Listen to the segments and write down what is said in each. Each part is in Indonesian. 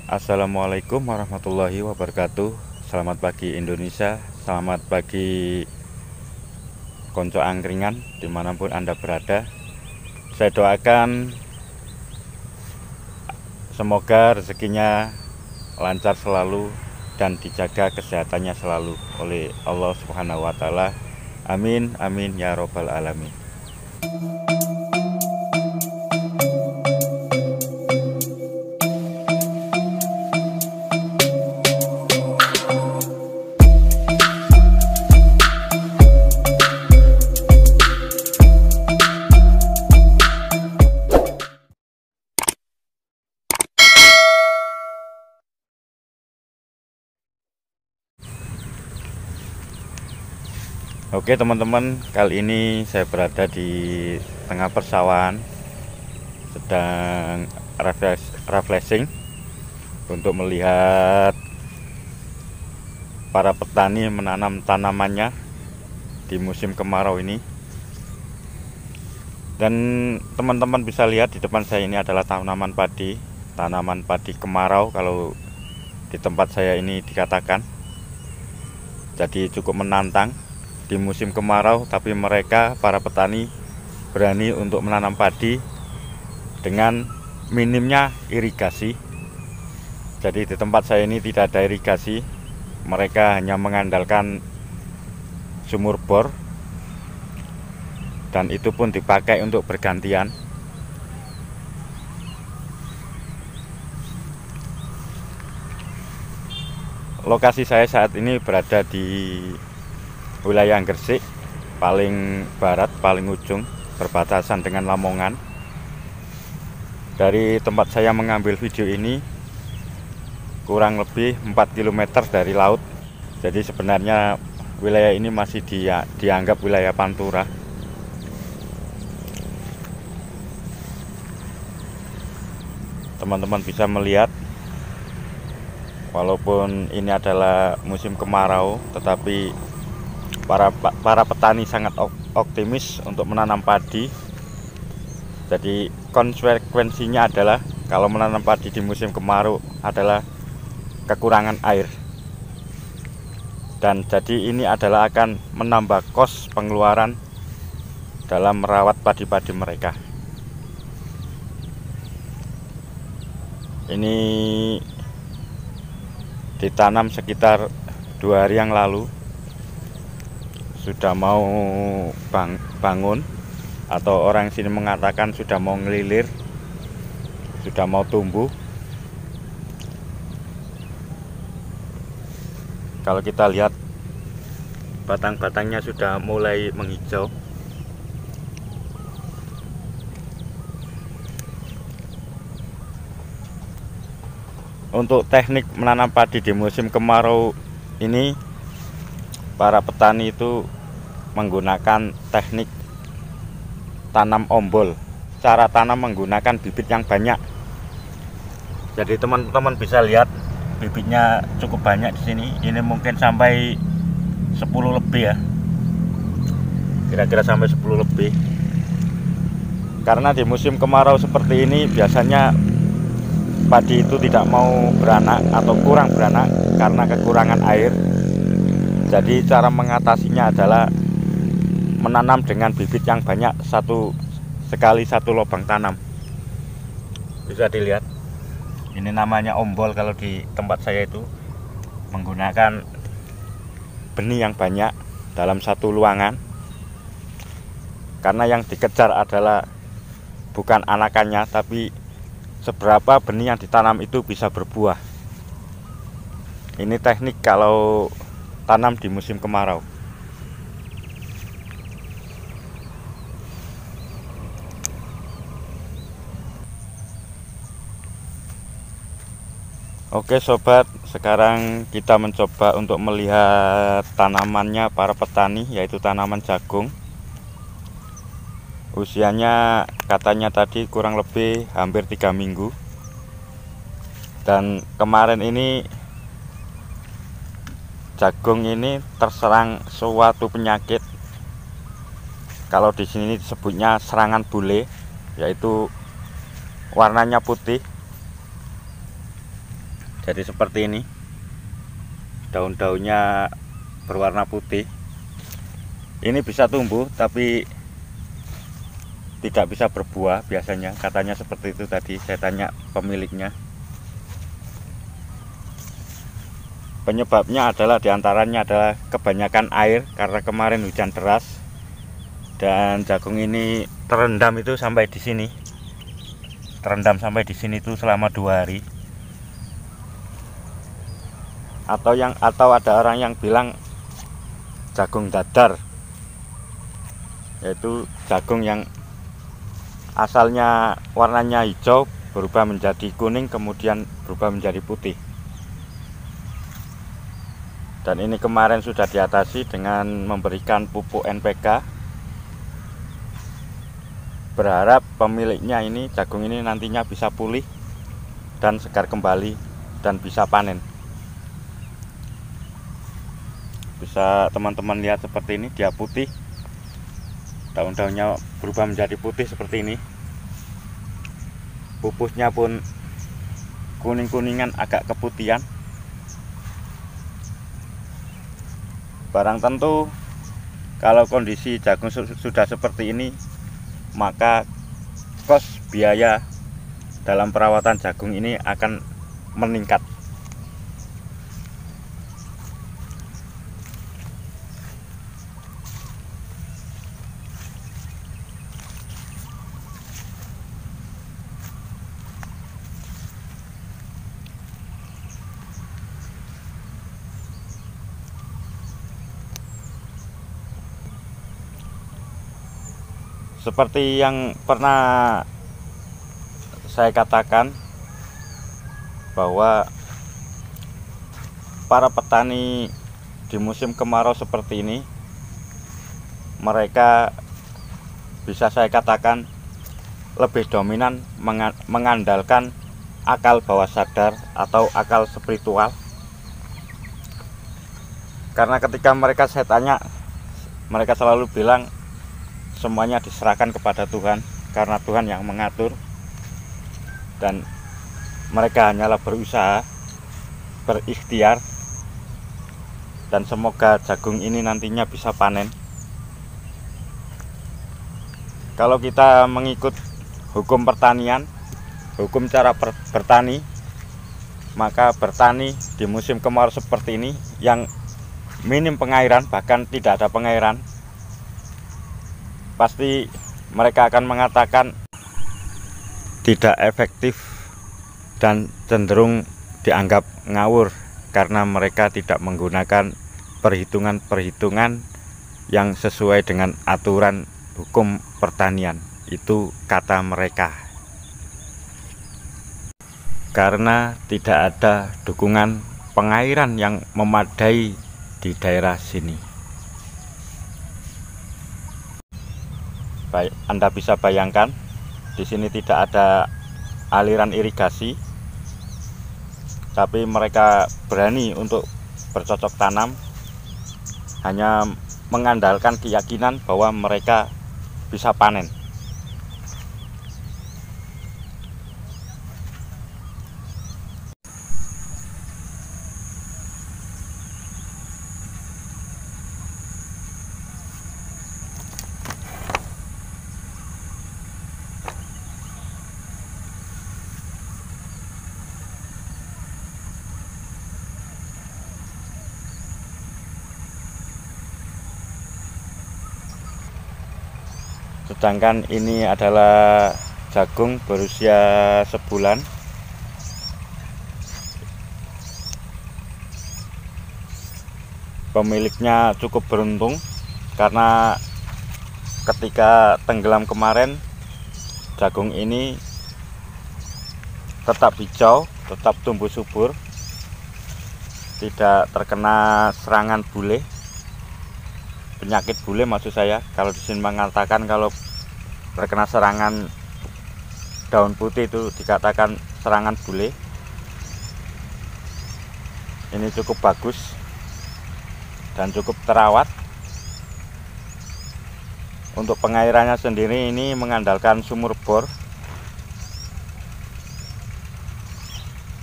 Assalamualaikum warahmatullahi wabarakatuh. Selamat pagi Indonesia. Selamat pagi konco angkringan dimanapun Anda berada. Saya doakan semoga rezekinya lancar selalu dan dijaga kesehatannya selalu oleh Allah Subhanahu wa Ta'ala. Amin amin ya robbal alamin. Oke teman-teman, kali ini saya berada di tengah persawahan, sedang refreshing untuk melihat para petani menanam tanamannya di musim kemarau ini. Dan teman-teman bisa lihat di depan saya ini adalah tanaman padi kemarau kalau di tempat saya ini dikatakan. Jadi cukup menantang di musim kemarau, tapi mereka para petani berani untuk menanam padi dengan minimnya irigasi. Jadi di tempat saya ini tidak ada irigasi, mereka hanya mengandalkan sumur bor, dan itu pun dipakai untuk bergantian. Lokasi saya saat ini berada di wilayah Gresik, paling barat, paling ujung, berbatasan dengan Lamongan. Dari tempat saya mengambil video ini kurang lebih 4 km dari laut. Jadi sebenarnya wilayah ini masih dianggap wilayah Pantura. Teman-teman bisa melihat, walaupun ini adalah musim kemarau, tetapi para petani sangat optimis untuk menanam padi. Jadi konsekuensinya adalah kalau menanam padi di musim kemarau adalah kekurangan air, dan jadi ini adalah akan menambah kos pengeluaran dalam merawat padi-padi mereka. Ini ditanam sekitar 2 hari yang lalu, sudah mau bangun, atau orang sini mengatakan sudah mau ngelilir, sudah mau tumbuh. Kalau kita lihat batang-batangnya sudah mulai menghijau. Untuk teknik menanam padi di musim kemarau ini, para petani itu menggunakan teknik tanam ombol. Cara tanam menggunakan bibit yang banyak. Jadi teman-teman bisa lihat bibitnya cukup banyak di sini. Ini mungkin sampai 10 lebih ya. Kira-kira sampai 10 lebih. Karena di musim kemarau seperti ini biasanya padi itu tidak mau beranak atau kurang beranak karena kekurangan air. Jadi cara mengatasinya adalah menanam dengan bibit yang banyak, satu lubang tanam. Bisa dilihat, ini namanya ombol kalau di tempat saya itu, menggunakan benih yang banyak dalam satu luangan. Karena yang dikejar adalah bukan anakannya, tapi seberapa benih yang ditanam itu bisa berbuah. Ini teknik kalau tanam di musim kemarau. Oke sobat, sekarang kita mencoba untuk melihat tanamannya para petani, yaitu tanaman jagung. Usianya katanya tadi kurang lebih hampir 3 minggu. Dan kemarin ini jagung ini terserang suatu penyakit. Kalau di sini disebutnya serangan bule, yaitu warnanya putih. jadi seperti ini. Daun-daunnya berwarna putih. Ini bisa tumbuh tapi tidak bisa berbuah biasanya, katanya seperti itu tadi. Saya tanya pemiliknya. Penyebabnya adalah diantaranya adalah kebanyakan air karena kemarin hujan deras, dan jagung ini terendam itu sampai di sini. Terendam sampai di sini itu selama 2 hari. Atau ada orang yang bilang jagung dadar, yaitu jagung yang asalnya warnanya hijau berubah menjadi kuning kemudian berubah menjadi putih. Dan ini kemarin sudah diatasi dengan memberikan pupuk NPK. Berharap pemiliknya ini, jagung ini nantinya bisa pulih dan segar kembali dan bisa panen. Bisa teman-teman lihat seperti ini, dia putih. Daun-daunnya berubah menjadi putih seperti ini. Pupusnya pun kuning-kuningan, agak keputihan. Barang tentu kalau kondisi jagung sudah seperti ini, maka kos biaya dalam perawatan jagung ini akan meningkat. Seperti yang pernah saya katakan, bahwa para petani di musim kemarau seperti ini, mereka bisa saya katakan lebih dominan mengandalkan akal bawah sadar atau akal spiritual. Karena ketika mereka saya tanya, mereka selalu bilang semuanya diserahkan kepada Tuhan, karena Tuhan yang mengatur, dan mereka hanyalah berusaha, berikhtiar, dan semoga jagung ini nantinya bisa panen. Kalau kita mengikut hukum pertanian, hukum cara bertani, maka bertani di musim kemarau seperti ini yang minim pengairan, bahkan tidak ada pengairan, pasti mereka akan mengatakan tidak efektif dan cenderung dianggap ngawur, karena mereka tidak menggunakan perhitungan-perhitungan yang sesuai dengan aturan hukum pertanian. Itu kata mereka. Karena tidak ada dukungan pengairan yang memadai di daerah sini. Baik, Anda bisa bayangkan di sini tidak ada aliran irigasi, tapi mereka berani untuk bercocok tanam hanya mengandalkan keyakinan bahwa mereka bisa panen. Sedangkan ini adalah jagung berusia sebulan. Pemiliknya cukup beruntung karena ketika tenggelam kemarin, jagung ini tetap hijau, tetap tumbuh subur, tidak terkena serangan bule, penyakit bule maksud saya. Kalau di sini mengatakan kalau terkena serangan daun putih itu dikatakan serangan bule. Ini cukup bagus dan cukup terawat. Untuk pengairannya sendiri ini mengandalkan sumur bor,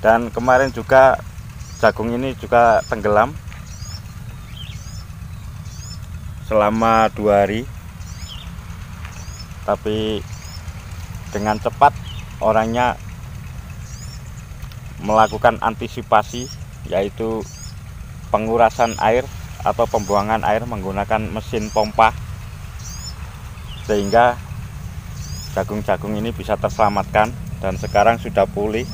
Dan kemarin juga jagung ini juga tenggelam selama 2 hari, tapi dengan cepat orangnya melakukan antisipasi, yaitu pengurasan air atau pembuangan air menggunakan mesin pompa, sehingga jagung-jagung ini bisa terselamatkan dan sekarang sudah pulih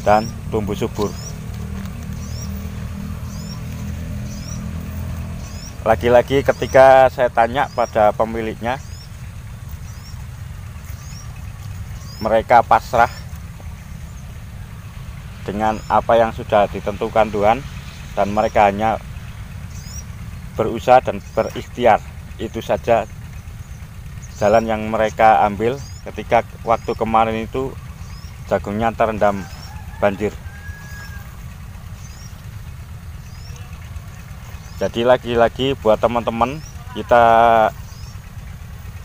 dan tumbuh subur. Lagi-lagi ketika saya tanya pada pemiliknya, mereka pasrah dengan apa yang sudah ditentukan Tuhan, dan mereka hanya berusaha dan berikhtiar. Itu saja jalan yang mereka ambil ketika waktu kemarin itu jagungnya terendam banjir. Jadi lagi-lagi buat teman-teman, kita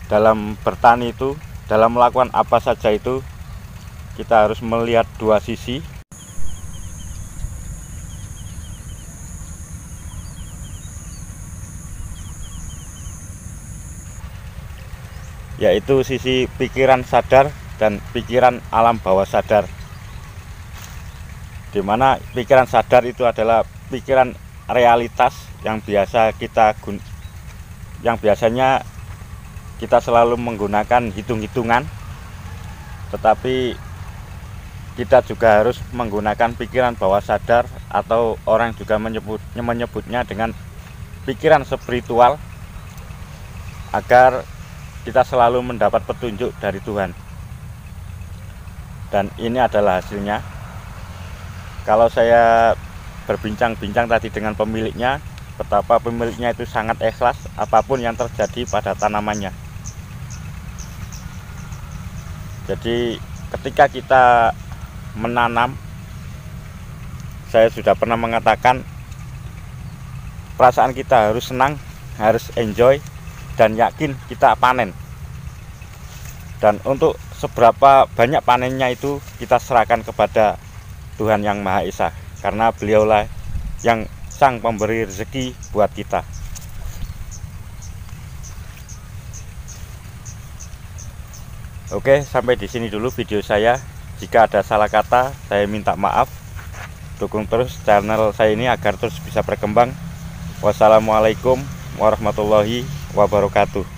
dalam bertani itu, dalam melakukan apa saja itu, kita harus melihat dua sisi. Yaitu sisi pikiran sadar dan pikiran alam bawah sadar. Dimana pikiran sadar itu adalah pikiran realitas yang biasanya kita selalu menggunakan hitung-hitungan, tetapi kita juga harus menggunakan pikiran bawah sadar, atau orang juga menyebutnya dengan pikiran spiritual, agar kita selalu mendapat petunjuk dari Tuhan. Dan ini adalah hasilnya. Kalau saya berbincang-bincang tadi dengan pemiliknya, betapa pemiliknya itu sangat ikhlas apapun yang terjadi pada tanamannya. Jadi ketika kita menanam, saya sudah pernah mengatakan, perasaan kita harus senang, harus enjoy, dan yakin kita panen. Dan untuk seberapa banyak panennya itu kita serahkan kepada Tuhan Yang Maha Esa, karena beliaulah yang sang pemberi rezeki buat kita. Oke, sampai di sini dulu video saya. Jika ada salah kata, saya minta maaf. Dukung terus channel saya ini agar terus bisa berkembang. Wassalamualaikum warahmatullahi wabarakatuh.